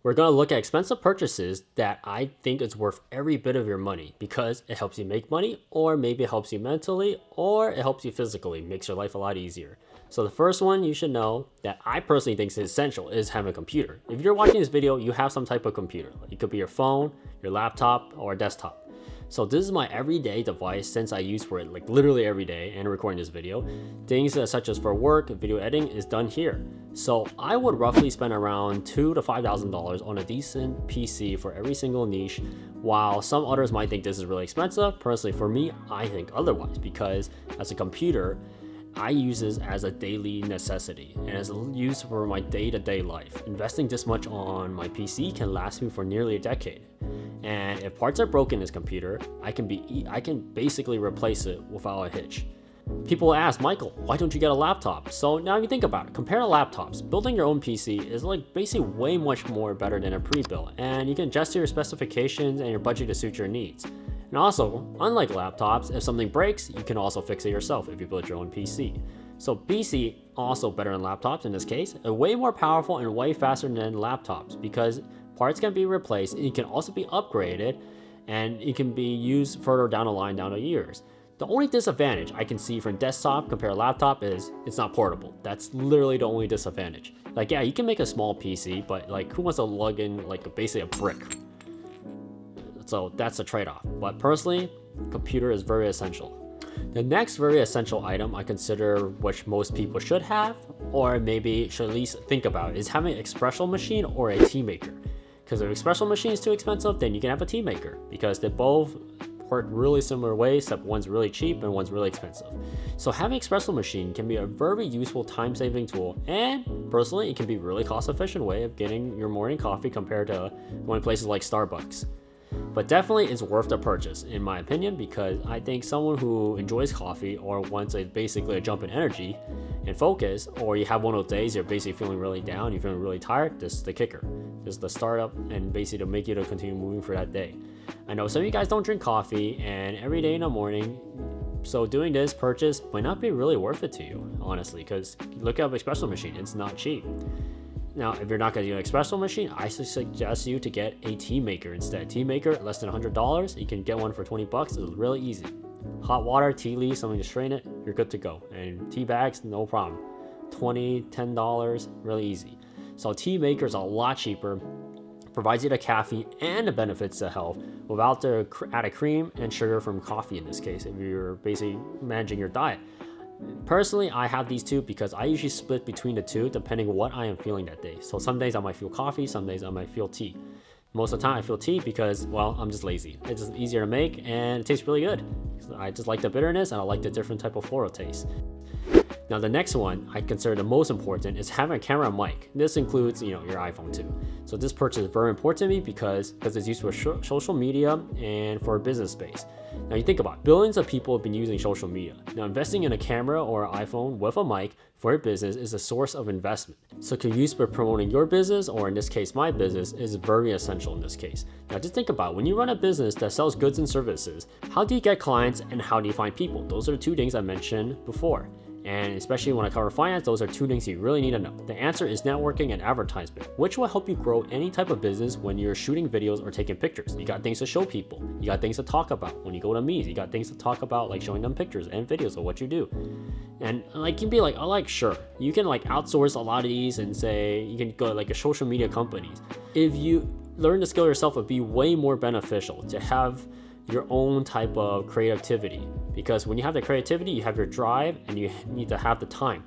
We're going to look at expensive purchases that I think is worth every bit of your money because it helps you make money, or maybe it helps you mentally, or it helps you physically, makes your life a lot easier. So the first one you should know that I personally think is essential is having a computer. If you're watching this video, you have some type of computer. It could be your phone, your laptop, or a desktop. So this is my everyday device since I use for it like literally every day and recording this video. Things such as for work, video editing is done here. So I would roughly spend around $2,000 to $5,000 on a decent PC for every single niche, while some others might think this is really expensive. Personally for me, I think otherwise, because as a computer, I use this as a daily necessity and as used for my day-to-day life. Investing this much on my PC can last me for nearly a decade. And if parts are broken in this computer, I can basically replace it without a hitch. People ask, Michael, why don't you get a laptop? So now you think about it, compare to laptops. Building your own PC is like basically way much more better than a pre-built, and you can adjust your specifications and your budget to suit your needs. And also, unlike laptops, if something breaks, you can also fix it yourself if you build your own PC. So PC, also better than laptops in this case, are way more powerful and way faster than laptops because parts can be replaced, and it can also be upgraded, and it can be used further down the line down the years. The only disadvantage I can see from desktop compared to laptop is it's not portable. That's literally the only disadvantage. Like, yeah, you can make a small PC, but like who wants to lug in like basically a brick? So that's a trade-off. But personally, computer is very essential. The next very essential item I consider, which most people should have, or maybe should at least think about, is having an espresso machine or a tea maker. Because if espresso machine is too expensive, then you can have a tea maker, because they both work really similar ways, except one's really cheap and one's really expensive. So having an espresso machine can be a very useful time-saving tool, and personally, it can be a really cost-efficient way of getting your morning coffee compared to going places like Starbucks. But definitely it's worth the purchase in my opinion, because I think someone who enjoys coffee or wants basically a jump in energy and focus, or you have one of those days you're basically feeling really down, you're feeling really tired, this is the kicker. This is the startup and basically to make you to continue moving for that day. I know some of you guys don't drink coffee and every day in the morning, so doing this purchase might not be really worth it to you, honestly, because look at the espresso machine, it's not cheap. Now, if you're not going to do an espresso machine, I suggest you to get a tea maker instead. Tea maker, less than $100. You can get one for $20. It's really easy. Hot water, tea leaves, something to strain it, you're good to go. And tea bags, no problem. $20, $10, really easy. So tea maker is a lot cheaper, provides you the caffeine and the benefits to health without the added cream and sugar from coffee in this case, if you're basically managing your diet. Personally, I have these two because I usually split between the two depending on what I am feeling that day. So some days I might feel coffee, some days I might feel tea. Most of the time I feel tea because, well, I'm just lazy. It's just easier to make and it tastes really good. I just like the bitterness and I like the different type of floral taste. Now the next one I consider the most important is having a camera and mic. This includes, your iPhone too. So this purchase is very important to me because it's used for social media and for a business space. Now you think about it, billions of people have been using social media. Now investing in a camera or an iPhone with a mic for your business is a source of investment. So it can be used for promoting your business, or in this case my business, is very essential in this case. Now just think about it, when you run a business that sells goods and services, how do you get clients and how do you find people? Those are the two things I mentioned before. And especially when I cover finance, those are two things you really need to know. The answer is networking and advertisement, which will help you grow any type of business when you're shooting videos or taking pictures. You got things to show people. You got things to talk about. When you go to meetings, you got things to talk about, like showing them pictures and videos of what you do. And like you can be like, oh, like sure, you can like outsource a lot of these and say you can go like a social media companies. If you learn the skill yourself, it'd be way more beneficial to have your own type of creativity, because when you have the creativity, you have your drive and you need to have the time.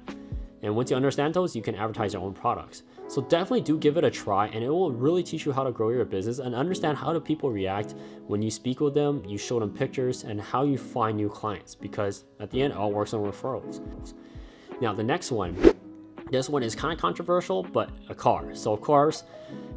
And once you understand those, you can advertise your own products. So definitely do give it a try, and it will really teach you how to grow your business and understand how do people react when you speak with them, you show them pictures, and how you find new clients, because at the end, it all works on referrals. Now the next one, this one is kind of controversial, but a car. So of course,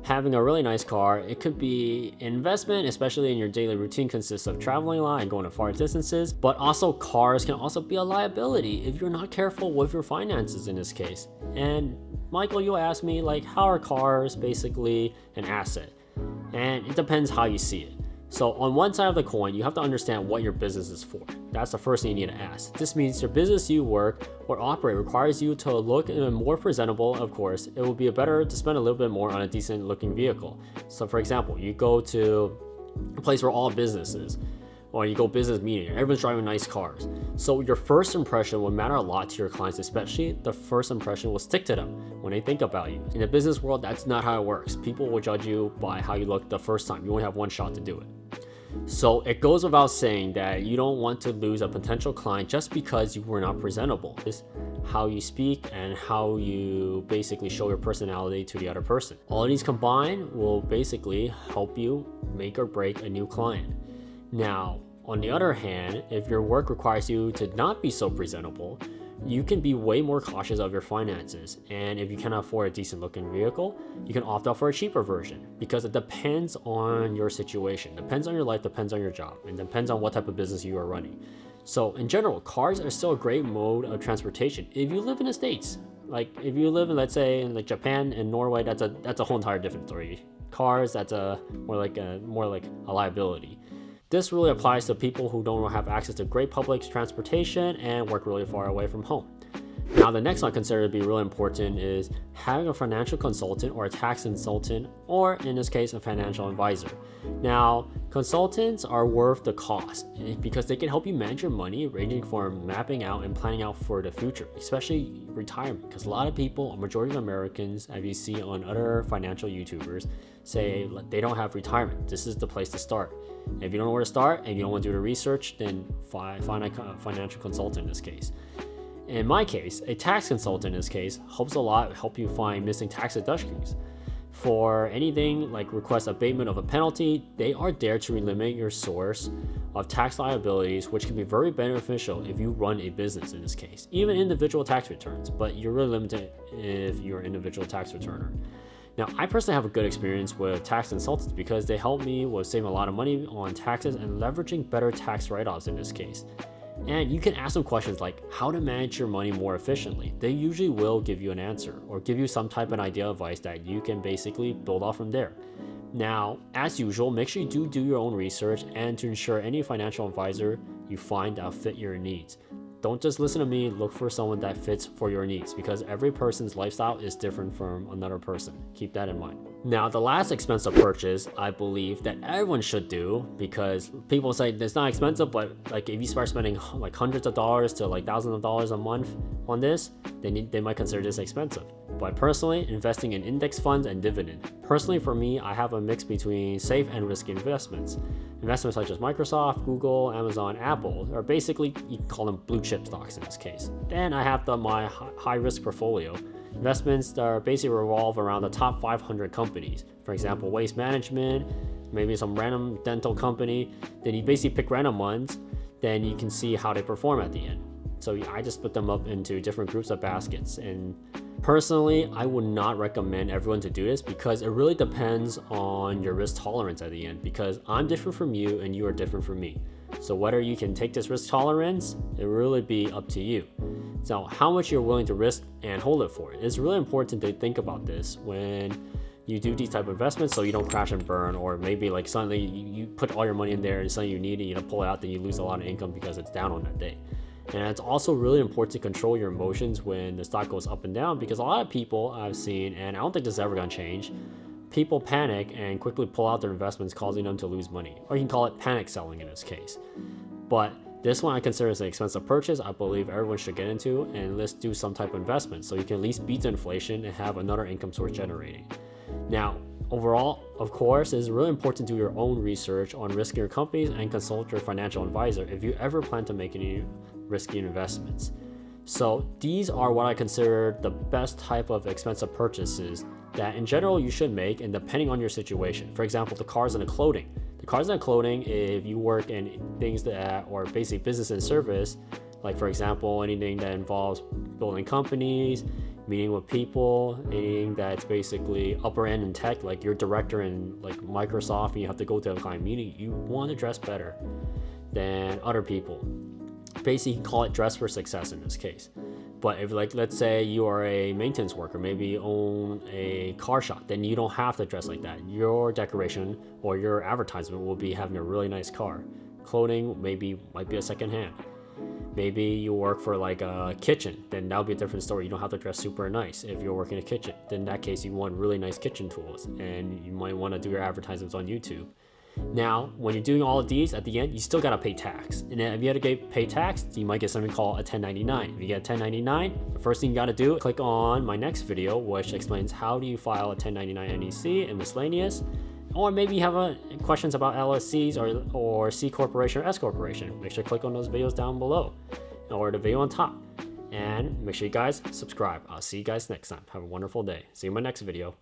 having a really nice car, it could be an investment, especially in your daily routine consists of traveling a lot and going to far distances, but also cars can also be a liability if you're not careful with your finances in this case. And Michael, you'll ask me, like, how are cars basically an asset? And it depends how you see it. So on one side of the coin, you have to understand what your business is for. That's the first thing you need to ask. This means your business you work or operate requires you to look more presentable. Of course, it will be better to spend a little bit more on a decent looking vehicle. So for example, you go to a place where all businesses, or you go business meeting, everyone's driving nice cars. So your first impression will matter a lot to your clients, especially the first impression will stick to them when they think about you. In the business world, that's not how it works. People will judge you by how you look the first time. You only have one shot to do it. So it goes without saying that you don't want to lose a potential client just because you were not presentable. It's how you speak and how you basically show your personality to the other person. All of these combined will basically help you make or break a new client. Now, on the other hand, if your work requires you to not be so presentable, you can be way more cautious of your finances. And if you cannot afford a decent looking vehicle, you can opt out for a cheaper version because it depends on your situation, depends on your life, depends on your job, and depends on what type of business you are running. So in general, cars are still a great mode of transportation. If you live in the States, like if you live in, let's say in like Japan and Norway, that's a whole entire different story. Cars, that's more like a liability. This really applies to people who don't have access to great public transportation and work really far away from home. Now, the next one I consider to be really important is having a financial consultant or a tax consultant, or in this case, a financial advisor. Now, consultants are worth the cost because they can help you manage your money, ranging from mapping out and planning out for the future, especially retirement. Because a lot of people, a majority of Americans, as you see on other financial YouTubers, say they don't have retirement. This is the place to start. If you don't know where to start and you don't want to do the research, then find a financial consultant in this case. In my case, a tax consultant in this case helps a lot help you find missing tax deductions. For anything like request abatement of a penalty, they are there to eliminate your source of tax liabilities, which can be very beneficial if you run a business in this case. Even individual tax returns, but you're really limited if you're an individual tax returner. Now, I personally have a good experience with tax consultants because they help me with saving a lot of money on taxes and leveraging better tax write-offs in this case. And you can ask them questions like how to manage your money more efficiently. They usually will give you an answer or give you some type of idea of advice that you can basically build off from there. Now, as usual, make sure you do your own research and to ensure any financial advisor you find that fit your needs. Don't just listen to me, look for someone that fits for your needs because every person's lifestyle is different from another person. Keep that in mind. Now, the last expensive purchase I believe that everyone should do, because people say it's not expensive, but like if you start spending like hundreds of dollars to like thousands of dollars a month on this, they might consider this expensive. But personally, investing in index funds and dividend. Personally, for me, I have a mix between safe and risky investments. Investments such as Microsoft, Google, Amazon, Apple are basically, you can call them blue chip stocks in this case. Then I have my high risk portfolio. Investments that are basically revolve around the top 500 companies. For example, Waste Management, maybe some random dental company. Then you basically pick random ones, then you can see how they perform at the end. So I just put them up into different groups of baskets. And personally, I would not recommend everyone to do this because it really depends on your risk tolerance at the end, because I'm different from you and you are different from me. So whether you can take this risk tolerance, it really be up to you. So how much you're willing to risk and hold it for. It's really important to think about this when you do these type of investments so you don't crash and burn, or maybe like suddenly you put all your money in there and suddenly you need it, pull it out, then you lose a lot of income because it's down on that day. And it's also really important to control your emotions when the stock goes up and down, because a lot of people I've seen, and I don't think this is ever going to change, people panic and quickly pull out their investments, causing them to lose money. Or you can call it panic selling in this case. But this one I consider as an expensive purchase. I believe everyone should get into, and let's do some type of investment so you can at least beat the inflation and have another income source generating. Now, overall, of course, it's really important to do your own research on riskier companies and consult your financial advisor if you ever plan to make any risky investments. So these are what I consider the best type of expensive purchases that in general you should make, and depending on your situation. For example, the cars and the clothing. The cars and the clothing, if you work in things that are basically business and service, like for example, anything that involves building companies, meeting with people, anything that's basically upper end in tech, like you're director in like Microsoft and you have to go to a client meeting, you want to dress better than other people. Basically, you can call it dress for success in this case. But if, like, let's say you are a maintenance worker, maybe you own a car shop, then you don't have to dress like that. Your decoration or your advertisement will be having a really nice car. Clothing maybe might be a second hand. Maybe you work for like a kitchen, then that'll be a different story. You don't have to dress super nice if you're working in a kitchen. Then in that case, you want really nice kitchen tools, and you might want to do your advertisements on YouTube. Now, when you're doing all of these, at the end, you still gotta pay tax. And then if you had to pay tax, you might get something called a 1099. If you get a 1099, the first thing you gotta do, click on my next video, which explains how do you file a 1099 NEC and miscellaneous. Or maybe you have questions about LLCs or C Corporation or S Corporation. Make sure to click on those videos down below or the video on top. And make sure you guys subscribe. I'll see you guys next time. Have a wonderful day. See you in my next video.